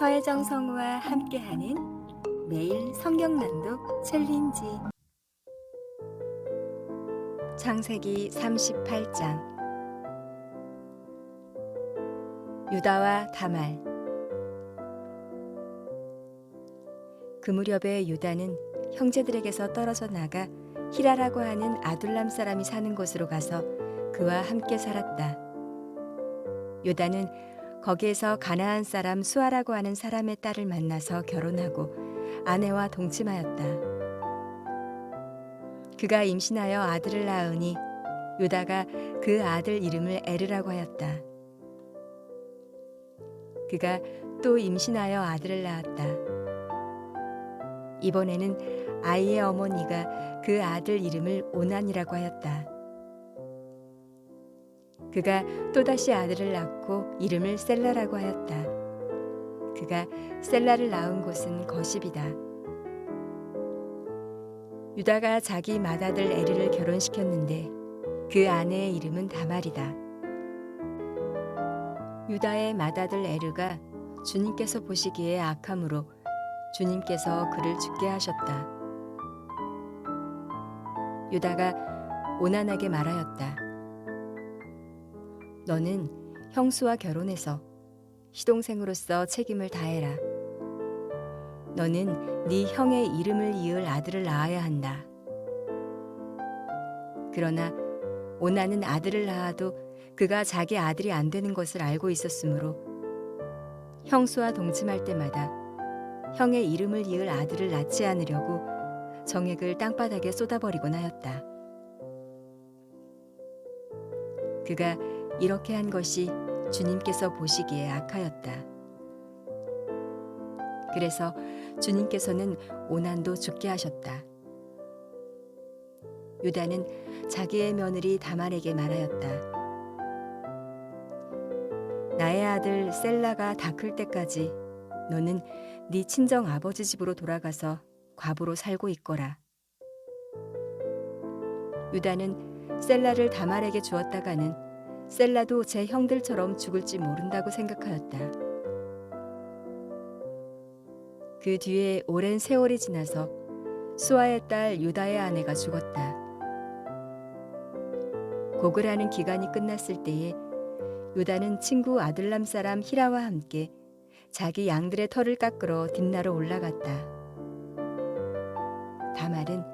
서혜정 성우와 함께하는 매일 성경 낭독 챌린지. 창세기 38장. 유다와 다말. 그 무렵에 유다는 형제들에게서 떨어져 나가 히라라고 하는 아둘람 사람이 사는 곳으로 가서 그와 함께 살았다. 유다는 거기에서 가나안 사람 수아라고 하는 사람의 딸을 만나서 결혼하고 아내와 동침하였다. 그가 임신하여 아들을 낳으니 유다가 그 아들 이름을 에르라고 하였다. 그가 또 임신하여 아들을 낳았다. 이번에는 아이의 어머니가 그 아들 이름을 오난이라고 하였다. 그가 또다시 아들을 낳고 이름을 셀라라고 하였다. 그가 셀라를 낳은 곳은 거십이다. 유다가 자기 맏아들 에르를 결혼시켰는데 그 아내의 이름은 다말이다. 유다의 맏아들 에르가 주님께서 보시기에 악함으로 주님께서 그를 죽게 하셨다. 유다가 오난에게 말하였다. 너는 형수와 결혼해서 시동생으로서 책임을 다해라. 너는 네 형의 이름을 이을 아들을 낳아야 한다. 그러나 오난은 아들을 낳아도 그가 자기 아들이 안 되는 것을 알고 있었으므로 형수와 동침할 때마다 형의 이름을 이을 아들을 낳지 않으려고 정액을 땅바닥에 쏟아버리곤 하였다. 그가 이렇게 한 것이 주님께서 보시기에 악하였다. 그래서 주님께서는 오난도 죽게 하셨다. 유다는 자기의 며느리 다말에게 말하였다. 나의 아들 셀라가 다 클 때까지 너는 네 친정 아버지 집으로 돌아가서 과부로 살고 있거라. 유다는 셀라를 다말에게 주었다가는 셀라도 제 형들처럼 죽을지 모른다고 생각하였다. 그 뒤에 오랜 세월이 지나서 수아의 딸 유다의 아내가 죽었다. 고글하는 기간이 끝났을 때에 유다는 친구 아둘람 사람 히라와 함께 자기 양들의 털을 깎으러 딥나로 올라갔다. 다말은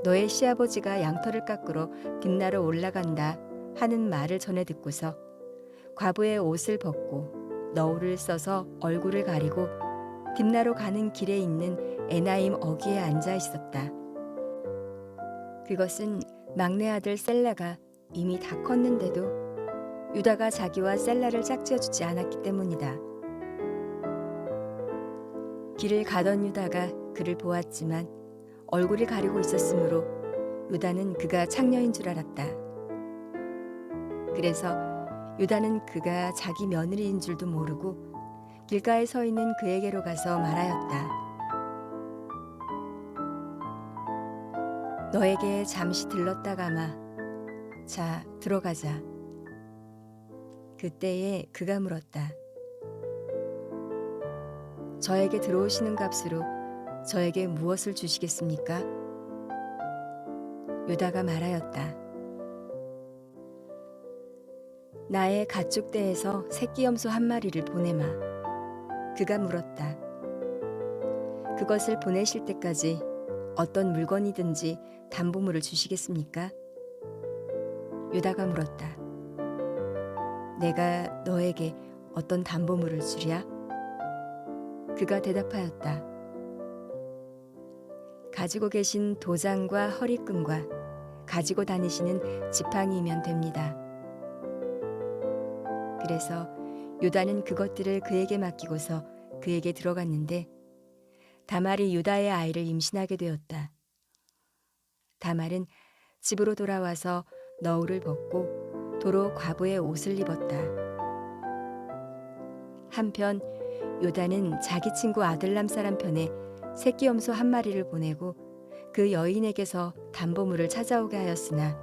너의 시아버지가 양털을 깎으러 딥나로 올라간다 하는 말을 전해 듣고서 과부의 옷을 벗고 너울을 써서 얼굴을 가리고 딥나로 가는 길에 있는 에나임 어귀에 앉아 있었다. 그것은 막내 아들 셀라가 이미 다 컸는데도 유다가 자기와 셀라를 짝지어 주지 않았기 때문이다. 길을 가던 유다가 그를 보았지만 얼굴을 가리고 있었으므로 유다는 그가 창녀인 줄 알았다. 그래서 유다는 그가 자기 며느리인 줄도 모르고 길가에 서 있는 그에게로 가서 말하였다. 너에게 잠시 들렀다가마 자 들어가자. 그때에 그가 물었다. 저에게 들어오시는 값으로 저에게 무엇을 주시겠습니까? 유다가 말하였다. 나의 가축대에서 새끼 염소 한 마리를 보내마. 그가 물었다. 그것을 보내실 때까지 어떤 물건이든지 담보물을 주시겠습니까? 유다가 물었다. 내가 너에게 어떤 담보물을 주랴? 그가 대답하였다. 가지고 계신 도장과 허리끈과 가지고 다니시는 지팡이이면 됩니다. 그래서 유다는 그것들을 그에게 맡기고서 그에게 들어갔는데 다말이 유다의 아이를 임신하게 되었다. 다말은 집으로 돌아와서 너울을 벗고 도로 과부의 옷을 입었다. 한편 유다는 자기 친구 아들람 사람 편에 새끼 염소 한 마리를 보내고 그 여인에게서 담보물을 찾아오게 하였으나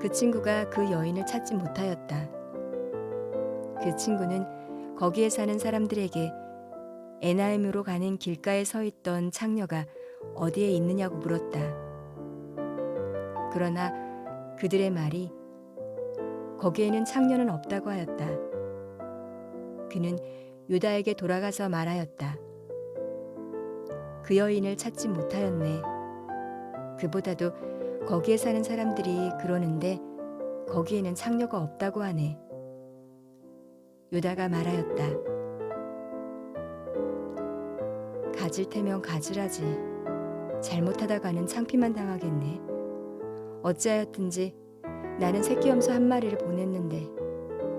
그 친구가 그 여인을 찾지 못하였다. 그 친구는 거기에 사는 사람들에게 에나임으로 가는 길가에 서 있던 창녀가 어디에 있느냐고 물었다. 그러나 그들의 말이 거기에는 창녀는 없다고 하였다. 그는 유다에게 돌아가서 말하였다. 그 여인을 찾지 못하였네. 그보다도 거기에 사는 사람들이 그러는데 거기에는 창녀가 없다고 하네. 유다가 말하였다. 가질 테면 가지라지. 잘못하다가는 창피만 당하겠네. 어찌하였든지 나는 새끼 염소 한 마리를 보냈는데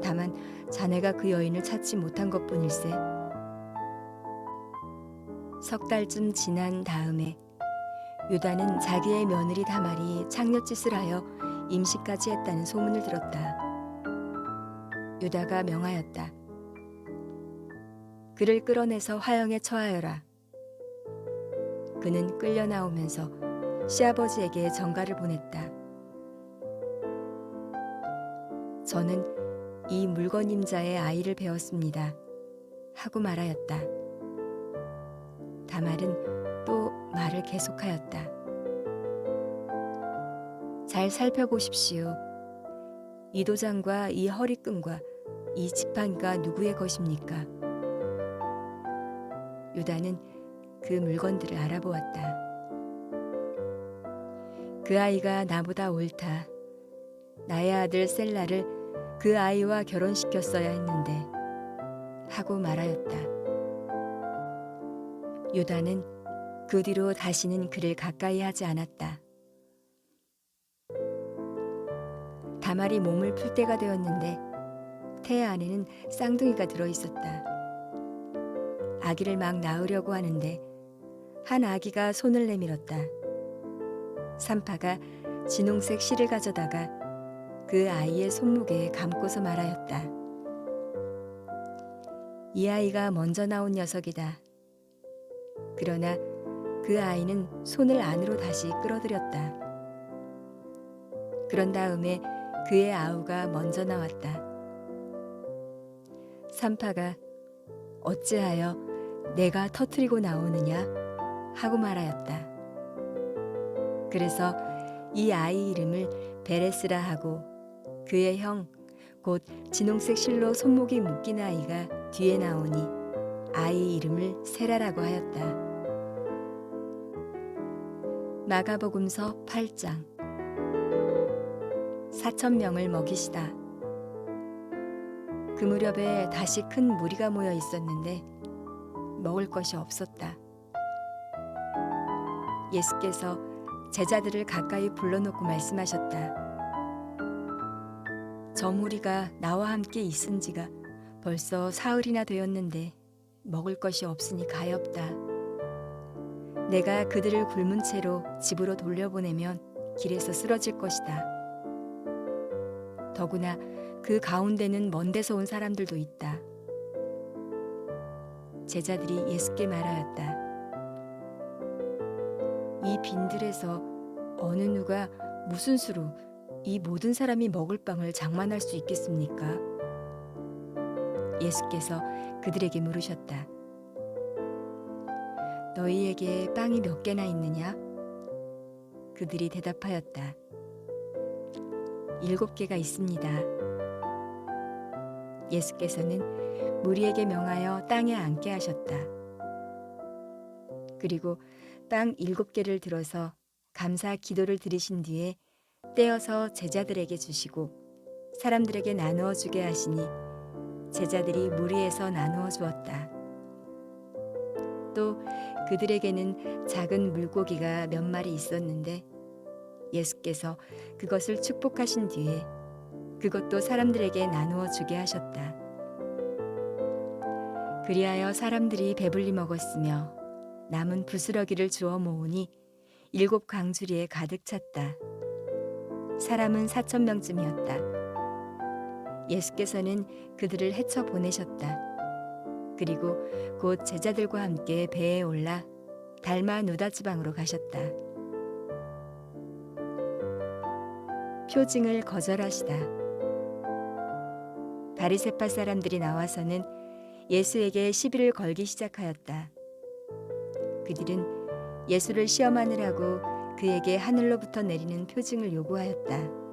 다만 자네가 그 여인을 찾지 못한 것뿐일세. 석 달쯤 지난 다음에 유다는 자기의 며느리 다말이 창녀짓을 하여 임시까지 했다는 소문을 들었다. 유다가 명하였다. 그를 끌어내서 화형에 처하여라. 그는 끌려 나오면서 시아버지에게 전가를 보냈다. 저는 이 물건 임자의 아이를 배웠습니다. 하고 말하였다. 다말은 또 말을 계속하였다. 잘 살펴보십시오. 이 도장과 이 허리끈과 이 지팡이가 누구의 것입니까? 유다는 그 물건들을 알아보았다. 그 아이가 나보다 옳다. 나의 아들 셀라를 그 아이와 결혼시켰어야 했는데 하고 말하였다. 유다는 그 뒤로 다시는 그를 가까이 하지 않았다. 다말이 몸을 풀 때가 되었는데 태 안에는 쌍둥이가 들어있었다. 아기를 막 낳으려고 하는데 한 아기가 손을 내밀었다. 산파가 진홍색 실을 가져다가 그 아이의 손목에 감고서 말하였다. 이 아이가 먼저 나온 녀석이다. 그러나 그 아이는 손을 안으로 다시 끌어들였다. 그런 다음에 그의 아우가 먼저 나왔다. 산파가 어찌하여 내가 터뜨리고 나오느냐 하고 말하였다. 그래서 이 아이 이름을 베레스라 하고 그의 형 곧 진홍색 실로 손목이 묶인 아이가 뒤에 나오니 아이 이름을 세라라고 하였다. 마가복음서 8장. 4,000명을 먹이시다. 그 무렵에 다시 큰 무리가 모여 있었는데 먹을 것이 없었다. 예수께서 제자들을 가까이 불러놓고 말씀하셨다. 저 무리가 나와 함께 있은 지가 벌써 사흘이나 되었는데 먹을 것이 없으니 가엾다. 내가 그들을 굶은 채로 집으로 돌려보내면 길에서 쓰러질 것이다. 더구나 그 가운데는 먼 데서 온 사람들도 있다. 제자들이 예수께 말하였다. 이 빈들에서 어느 누가 무슨 수로 이 모든 사람이 먹을 빵을 장만할 수 있겠습니까? 예수께서 그들에게 물으셨다. 너희에게 빵이 몇 개나 있느냐? 그들이 대답하였다. 7개가 있습니다. 예수께서는 무리에게 명하여 땅에 앉게 하셨다. 그리고 빵 7개를 들어서 감사 기도를 드리신 뒤에 떼어서 제자들에게 주시고 사람들에게 나누어 주게 하시니 제자들이 무리에서 나누어 주었다. 또 그들에게는 작은 물고기가 몇 마리 있었는데 예수께서 그것을 축복하신 뒤에 그것도 사람들에게 나누어 주게 하셨다. 그리하여 사람들이 배불리 먹었으며 남은 부스러기를 주워 모으니 7 광주리에 가득 찼다. 사람은 4,000명쯤이었다. 예수께서는 그들을 헤쳐 보내셨다. 그리고 곧 제자들과 함께 배에 올라 달마누다 지방으로 가셨다. 표징을 거절하시다. 바리새파 사람들이 나와서는 예수에게 시비를 걸기 시작하였다. 그들은 예수를 시험하느라고 그에게 하늘로부터 내리는 표징을 요구하였다.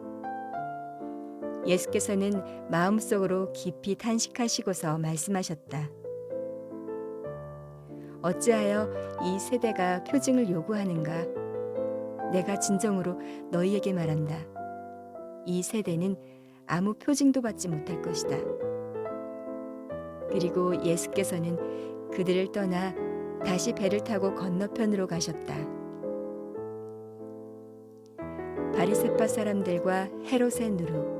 예수께서는 마음속으로 깊이 탄식하시고서 말씀하셨다. 어찌하여 이 세대가 표징을 요구하는가? 내가 진정으로 너희에게 말한다. 이 세대는 아무 표징도 받지 못할 것이다. 그리고 예수께서는 그들을 떠나 다시 배를 타고 건너편으로 가셨다. 바리새파 사람들과 헤롯의 누룩.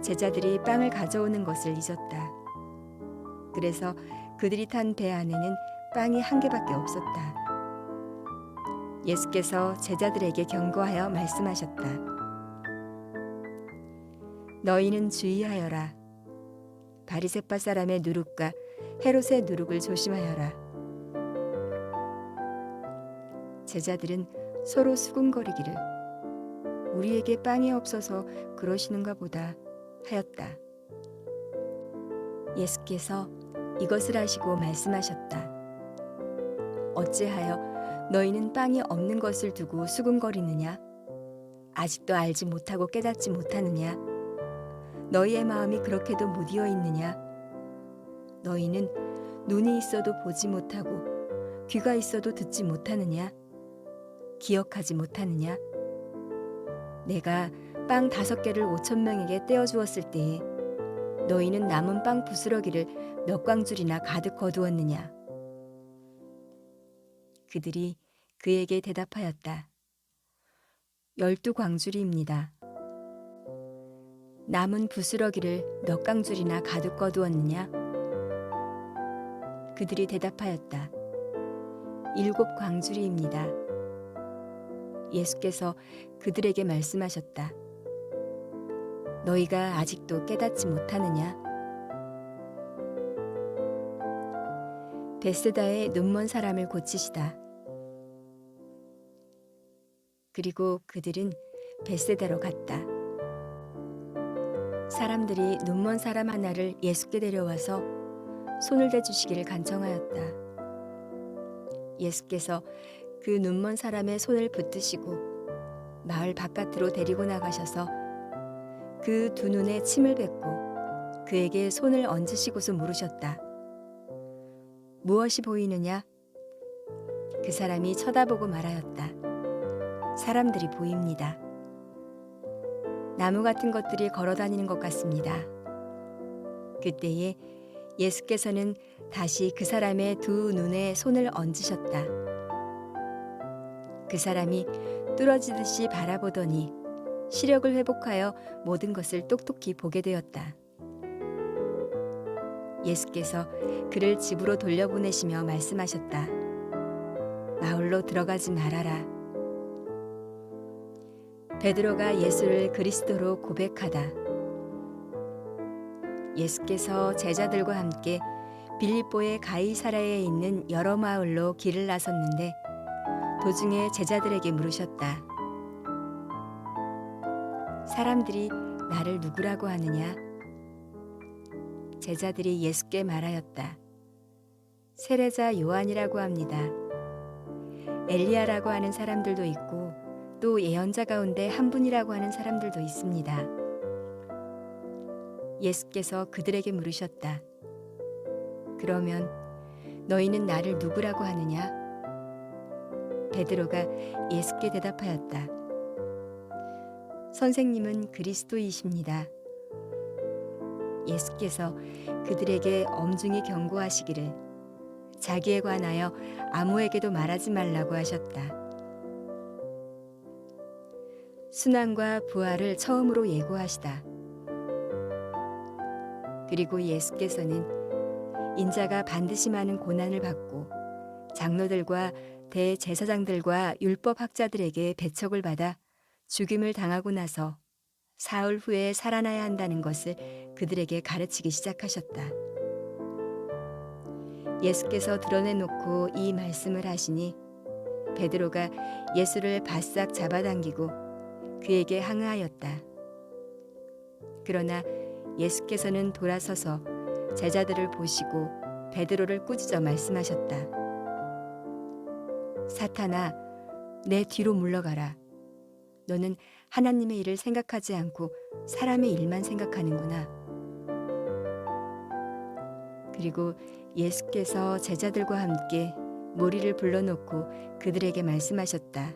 제자들이 빵을 가져오는 것을 잊었다. 그래서 그들이 탄 배 안에는 빵이 한 개밖에 없었다. 예수께서 제자들에게 경고하여 말씀하셨다. 너희는 주의하여라. 바리새파 사람의 누룩과 헤롯의 누룩을 조심하여라. 제자들은 서로 수군거리기를 우리에게 빵이 없어서 그러시는가 보다 하였다. 예수께서 이것을 하시고 말씀하셨다. 어찌하여 너희는 빵이 없는 것을 두고 수군거리느냐? 아직도 알지 못하고 깨닫지 못하느냐? 너희의 마음이 그렇게도 무디어 있느냐? 너희는 눈이 있어도 보지 못하고 귀가 있어도 듣지 못하느냐? 기억하지 못하느냐? 내가 빵 5개를 5,000명에게 떼어주었을 때에 너희는 남은 빵 부스러기를 몇 광줄이나 가득 거두었느냐? 그들이 그에게 대답하였다. 12광줄이입니다. 남은 부스러기를 몇 광줄이나 가득 거두었느냐? 그들이 대답하였다. 7광줄이입니다. 예수께서 그들에게 말씀하셨다. 너희가 아직도 깨닫지 못하느냐? 벳세다의 눈먼 사람을 고치시다. 그리고 그들은 벳세다로 갔다. 사람들이 눈먼 사람 하나를 예수께 데려와서 손을 대주시기를 간청하였다. 예수께서 그 눈먼 사람의 손을 붙드시고 마을 바깥으로 데리고 나가셔서 그 두 눈에 침을 뱉고 그에게 손을 얹으시고서 물으셨다. 무엇이 보이느냐? 그 사람이 쳐다보고 말하였다. 사람들이 보입니다. 나무 같은 것들이 걸어다니는 것 같습니다. 그때에 예수께서는 다시 그 사람의 두 눈에 손을 얹으셨다. 그 사람이 뚫어지듯이 바라보더니 시력을 회복하여 모든 것을 똑똑히 보게 되었다. 예수께서 그를 집으로 돌려보내시며 말씀하셨다. 마을로 들어가지 말아라. 베드로가 예수를 그리스도로 고백하다. 예수께서 제자들과 함께 빌립보의 가이사라에 있는 여러 마을로 길을 나섰는데 도중에 제자들에게 물으셨다. 사람들이 나를 누구라고 하느냐? 제자들이 예수께 말하였다. 세례자 요한이라고 합니다. 엘리야라고 하는 사람들도 있고 또 예언자 가운데 한 분이라고 하는 사람들도 있습니다. 예수께서 그들에게 물으셨다. 그러면 너희는 나를 누구라고 하느냐? 베드로가 예수께 대답하였다. 선생님은 그리스도이십니다. 예수께서 그들에게 엄중히 경고하시기를 자기에 관하여 아무에게도 말하지 말라고 하셨다. 순환과 부활을 처음으로 예고하시다. 그리고 예수께서는 인자가 반드시 많은 고난을 받고 장로들과 대제사장들과 율법학자들에게 배척을 받아 죽임을 당하고 나서 사흘 후에 살아나야 한다는 것을 그들에게 가르치기 시작하셨다. 예수께서 드러내놓고 이 말씀을 하시니 베드로가 예수를 바싹 잡아당기고 그에게 항의하였다. 그러나 예수께서는 돌아서서 제자들을 보시고 베드로를 꾸짖어 말씀하셨다. 사탄아, 내 뒤로 물러가라. 너는 하나님의 일을 생각하지 않고 사람의 일만 생각하는구나. 그리고 예수께서 제자들과 함께 무리를 불러놓고 그들에게 말씀하셨다.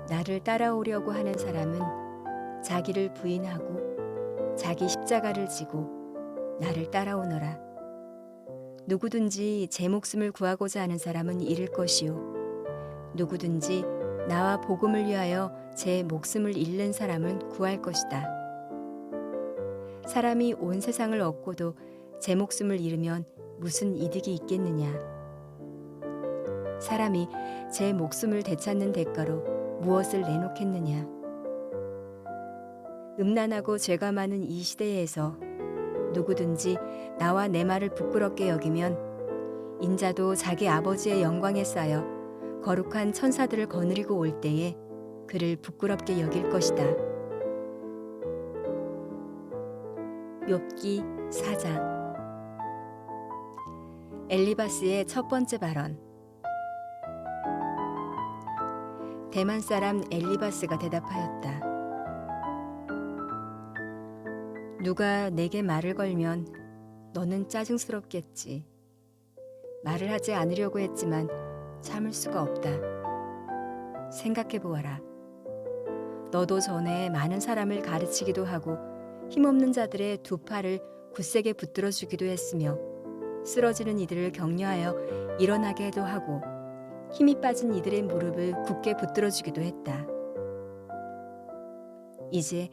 나를 따라오려고 하는 사람은 자기를 부인하고 자기 십자가를 지고 나를 따라오너라. 누구든지 제 목숨을 구하고자 하는 사람은 잃을 것이요 누구든지 나와 복음을 위하여 제 목숨을 잃는 사람은 구할 것이다. 사람이 온 세상을 얻고도 제 목숨을 잃으면 무슨 이득이 있겠느냐. 사람이 제 목숨을 되찾는 대가로 무엇을 내놓겠느냐. 음란하고 죄가 많은 이 시대에서 누구든지 나와 내 말을 부끄럽게 여기면 인자도 자기 아버지의 영광에 쌓여 거룩한 천사들을 거느리고 올 때에 그를 부끄럽게 여길 것이다. 욥기 4장. 엘리바스의 첫 번째 발언. 대만 사람 엘리바스가 대답하였다. 누가 내게 말을 걸면 너는 짜증스럽겠지. 말을 하지 않으려고 했지만 참을 수가 없다. 생각해 보아라. 너도 전에 많은 사람을 가르치기도 하고 힘없는 자들의 두 팔을 굳세게 붙들어 주기도 했으며 쓰러지는 이들을 격려하여 일어나게도 하고 힘이 빠진 이들의 무릎을 굳게 붙들어 주기도 했다. 이제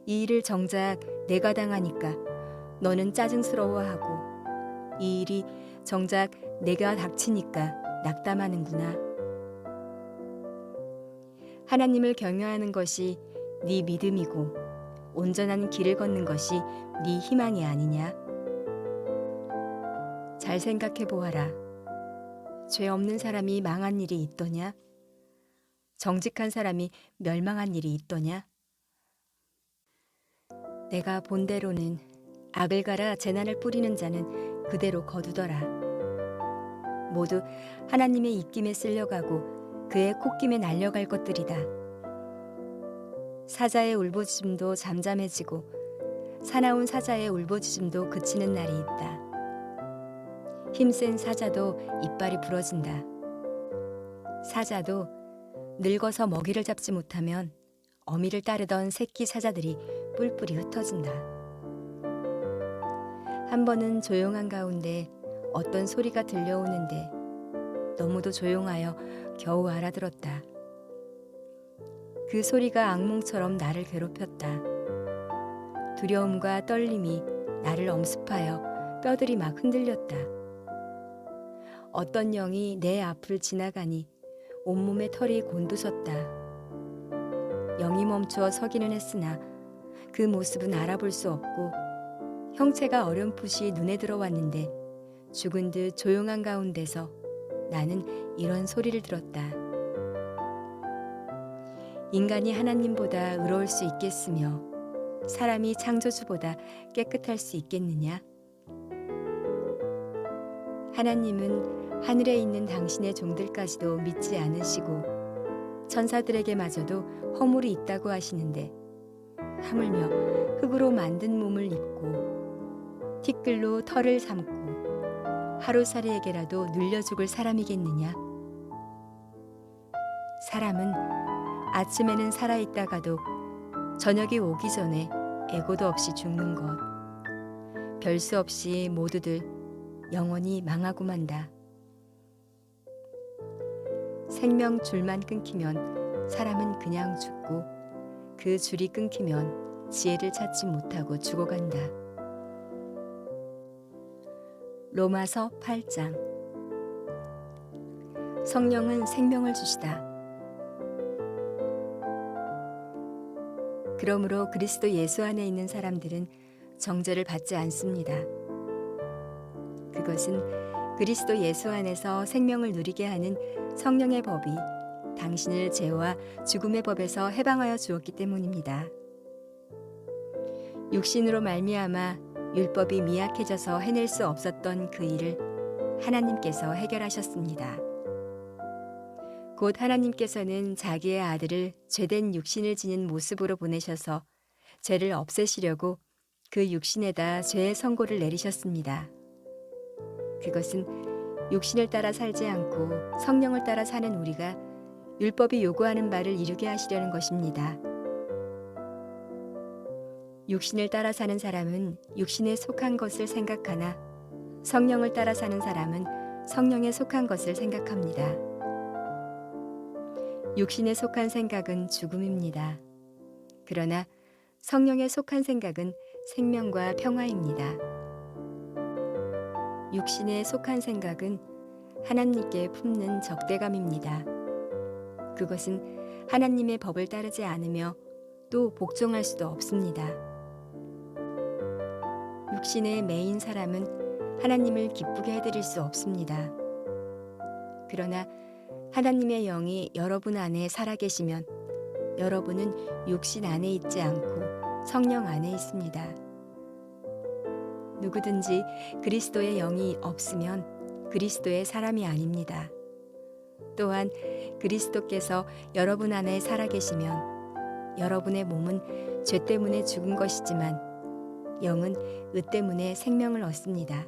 이 일을 정작 내가 당하니까 너는 짜증스러워하고 이 일이 정작 내가 닥치니까 낙담하는구나. 하나님을 경외하는 것이 네 믿음이고 온전한 길을 걷는 것이 네 희망이 아니냐? 잘 생각해 보아라. 죄 없는 사람이 망한 일이 있더냐? 정직한 사람이 멸망한 일이 있더냐? 내가 본대로는 악을 갈아 재난을 뿌리는 자는 그대로 거두더라. 모두 하나님의 입김에 쓸려가고 그의 콧김에 날려갈 것들이다. 사자의 울부짖음도 잠잠해지고 사나운 사자의 울부짖음도 그치는 날이 있다. 힘센 사자도 이빨이 부러진다. 사자도 늙어서 먹이를 잡지 못하면 어미를 따르던 새끼 사자들이 뿔뿔이 흩어진다. 한 번은 조용한 가운데 어떤 소리가 들려오는데 너무도 조용하여 겨우 알아들었다. 그 소리가 악몽처럼 나를 괴롭혔다. 두려움과 떨림이 나를 엄습하여 뼈들이 막 흔들렸다. 어떤 영이 내 앞을 지나가니 온몸에 털이 곤두섰다. 영이 멈추어 서기는 했으나 그 모습은 알아볼 수 없고 형체가 어렴풋이 눈에 들어왔는데 죽은 듯 조용한 가운데서 나는 이런 소리를 들었다. 인간이 하나님보다 의로울 수 있겠으며 사람이 창조주보다 깨끗할 수 있겠느냐? 하나님은 하늘에 있는 당신의 종들까지도 믿지 않으시고 천사들에게마저도 허물이 있다고 하시는데 하물며 흙으로 만든 몸을 입고 티끌로 털을 삼고 하루살이에게라도 눌려 죽을 사람이겠느냐? 사람은 아침에는 살아있다가도 저녁이 오기 전에 애고도 없이 죽는 것. 별 수 없이 모두들 영원히 망하고 만다. 생명 줄만 끊기면 사람은 그냥 죽고 그 줄이 끊기면 지혜를 찾지 못하고 죽어간다. 로마서 8장. 성령은 생명을 주시다. 그러므로 그리스도 예수 안에 있는 사람들은 정죄를 받지 않습니다. 그것은 그리스도 예수 안에서 생명을 누리게 하는 성령의 법이 당신을 죄와 죽음의 법에서 해방하여 주었기 때문입니다. 육신으로 말미암아 율법이 미약해져서 해낼 수 없었던 그 일을 하나님께서 해결하셨습니다. 곧 하나님께서는 자기의 아들을 죄된 육신을 지닌 모습으로 보내셔서 죄를 없애시려고 그 육신에다 죄의 선고를 내리셨습니다. 그것은 육신을 따라 살지 않고 성령을 따라 사는 우리가 율법이 요구하는 바를 이루게 하시려는 것입니다. 육신을 따라 사는 사람은 육신에 속한 것을 생각하나 성령을 따라 사는 사람은 성령에 속한 것을 생각합니다. 육신에 속한 생각은 죽음입니다. 그러나 성령에 속한 생각은 생명과 평화입니다. 육신에 속한 생각은 하나님께 품는 적대감입니다. 그것은 하나님의 법을 따르지 않으며 또 복종할 수도 없습니다. 육신의 매인 사람은 하나님을 기쁘게 해드릴 수 없습니다. 그러나 하나님의 영이 여러분 안에 살아계시면 여러분은 육신 안에 있지 않고 성령 안에 있습니다. 누구든지 그리스도의 영이 없으면 그리스도의 사람이 아닙니다. 또한 그리스도께서 여러분 안에 살아계시면 여러분의 몸은 죄 때문에 죽은 것이지만 영은 의 때문에 생명을 얻습니다.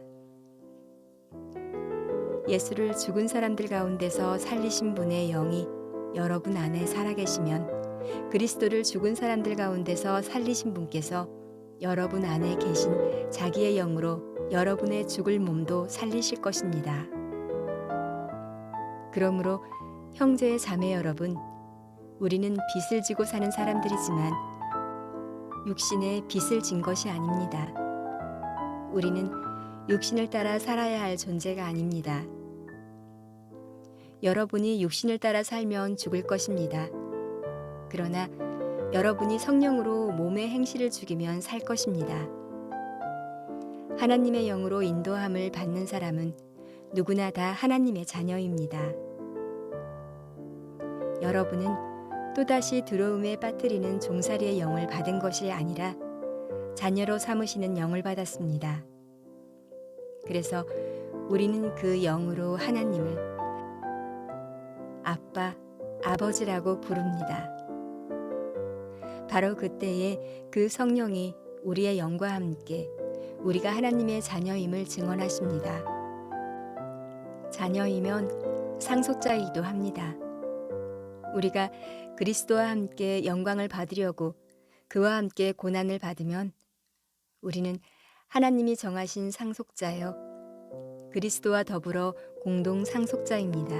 예수를 죽은 사람들 가운데서 살리신 분의 영이 여러분 안에 살아계시면 그리스도를 죽은 사람들 가운데서 살리신 분께서 여러분 안에 계신 자기의 영으로 여러분의 죽을 몸도 살리실 것입니다. 그러므로 형제 자매 여러분, 우리는 빚을 지고 사는 사람들이지만 육신에 빚을 진 것이 아닙니다. 우리는 육신을 따라 살아야 할 존재가 아닙니다. 여러분이 육신을 따라 살면 죽을 것입니다. 그러나 여러분이 성령으로 몸의 행실을 죽이면 살 것입니다. 하나님의 영으로 인도함을 받는 사람은 누구나 다 하나님의 자녀입니다. 여러분은 또다시 두려움에 빠뜨리는 종살이의 영을 받은 것이 아니라 자녀로 삼으시는 영을 받았습니다. 그래서 우리는 그 영으로 하나님을 아빠, 아버지라고 부릅니다. 바로 그때에 그 성령이 우리의 영과 함께 우리가 하나님의 자녀임을 증언하십니다. 자녀이면 상속자이기도 합니다. 우리가 그리스도와 함께 영광을 받으려고 그와 함께 고난을 받으면 우리는 하나님이 정하신 상속자여 그리스도와 더불어 공동 상속자입니다.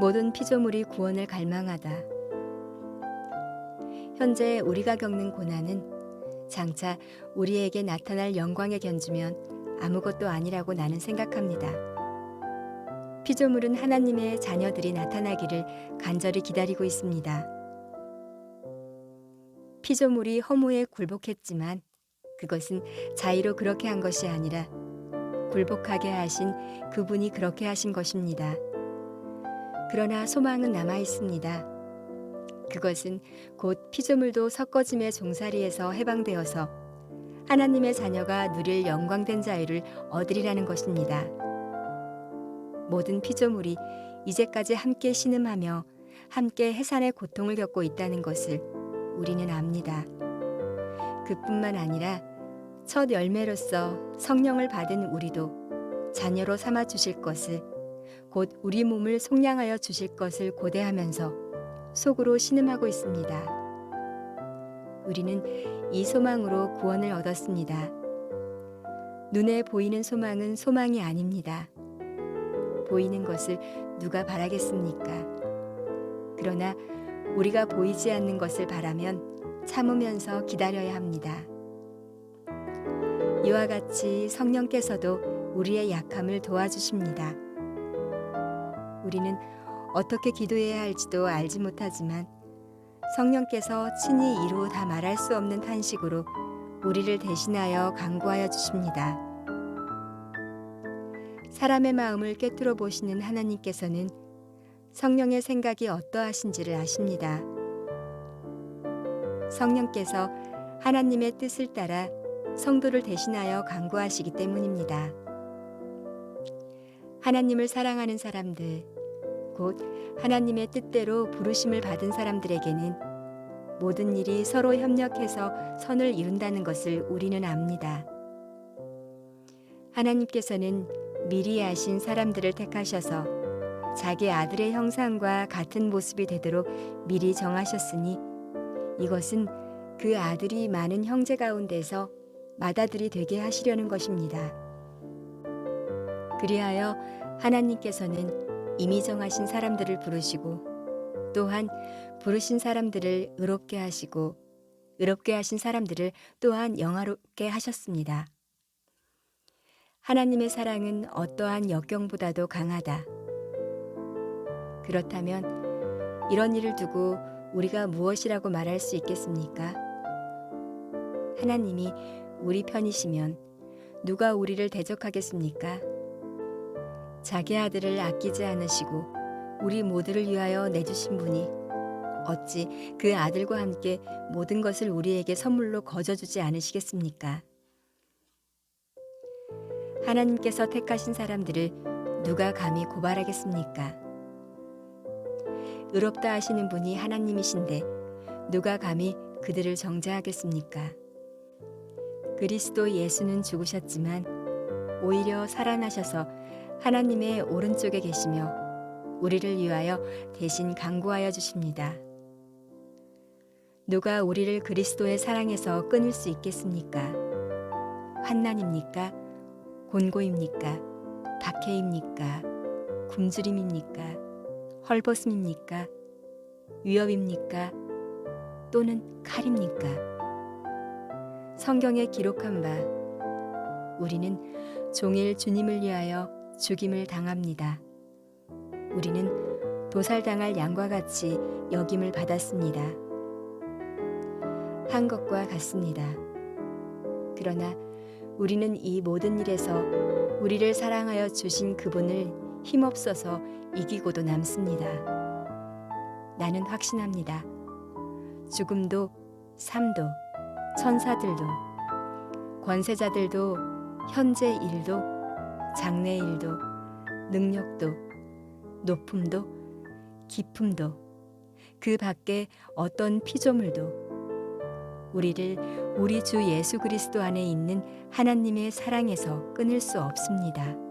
모든 피조물이 구원을 갈망하다. 현재 우리가 겪는 고난은 장차 우리에게 나타날 영광에 견주면 아무것도 아니라고 나는 생각합니다. 피조물은 하나님의 자녀들이 나타나기를 간절히 기다리고 있습니다. 피조물이 허무에 굴복했지만 그것은 자의로 그렇게 한 것이 아니라 굴복하게 하신 그분이 그렇게 하신 것입니다. 그러나 소망은 남아 있습니다. 그것은 곧 피조물도 섞어짐의 종살이에서 해방되어서 하나님의 자녀가 누릴 영광된 자유를 얻으리라는 것입니다. 모든 피조물이 이제까지 함께 신음하며 함께 해산의 고통을 겪고 있다는 것을 우리는 압니다. 그뿐만 아니라 첫 열매로서 성령을 받은 우리도 자녀로 삼아 주실 것을 곧 우리 몸을 속량하여 주실 것을 고대하면서 속으로 신음하고 있습니다. 우리는 이 소망으로 구원을 얻었습니다. 눈에 보이는 소망은 소망이 아닙니다. 보이는 것을 누가 바라겠습니까? 그러나 우리가 보이지 않는 것을 바라면 참으면서 기다려야 합니다. 이와 같이 성령께서도 우리의 약함을 도와주십니다. 우리는 어떻게 기도해야 할지도 알지 못하지만 성령께서 친히 이루 다 말할 수 없는 탄식으로 우리를 대신하여 간구하여 주십니다. 사람의 마음을 꿰뚫어 보시는 하나님께서는 성령의 생각이 어떠하신지를 아십니다. 성령께서 하나님의 뜻을 따라 성도를 대신하여 간구하시기 때문입니다. 하나님을 사랑하는 사람들, 곧 하나님의 뜻대로 부르심을 받은 사람들에게는 모든 일이 서로 협력해서 선을 이룬다는 것을 우리는 압니다. 하나님께서는 미리 아신 사람들을 택하셔서 자기 아들의 형상과 같은 모습이 되도록 미리 정하셨으니 이것은 그 아들이 많은 형제 가운데서 맏아들이 되게 하시려는 것입니다. 그리하여 하나님께서는 이미 정하신 사람들을 부르시고 또한 부르신 사람들을 의롭게 하시고 의롭게 하신 사람들을 또한 영화롭게 하셨습니다. 하나님의 사랑은 어떠한 역경보다도 강하다. 그렇다면 이런 일을 두고 우리가 무엇이라고 말할 수 있겠습니까? 하나님이 우리 편이시면 누가 우리를 대적하겠습니까? 자기 아들을 아끼지 않으시고 우리 모두를 위하여 내주신 분이 어찌 그 아들과 함께 모든 것을 우리에게 선물로 거저주지 않으시겠습니까? 하나님께서 택하신 사람들을 누가 감히 고발하겠습니까? 의롭다 하시는 분이 하나님이신데 누가 감히 그들을 정죄하겠습니까? 그리스도 예수는 죽으셨지만 오히려 살아나셔서 하나님의 오른쪽에 계시며 우리를 위하여 대신 간구하여 주십니다. 누가 우리를 그리스도의 사랑에서 끊을 수 있겠습니까? 환난입니까? 곤고입니까? 박해입니까? 굶주림입니까? 헐벗음입니까? 위협입니까? 또는 칼입니까? 성경에 기록한 바 우리는 종일 주님을 위하여 죽임을 당합니다. 우리는 도살당할 양과 같이 여김을 받았습니다. 한 것과 같습니다. 그러나 우리는 이 모든 일에서 우리를 사랑하여 주신 그분을 힘없어서 이기고도 남습니다. 나는 확신합니다. 죽음도 삶도 천사들도 권세자들도 현재 일도 장래 일도 능력도 높음도 깊음도 그 밖에 어떤 피조물도 우리를 우리 주 예수 그리스도 안에 있는 하나님의 사랑에서 끊을 수 없습니다.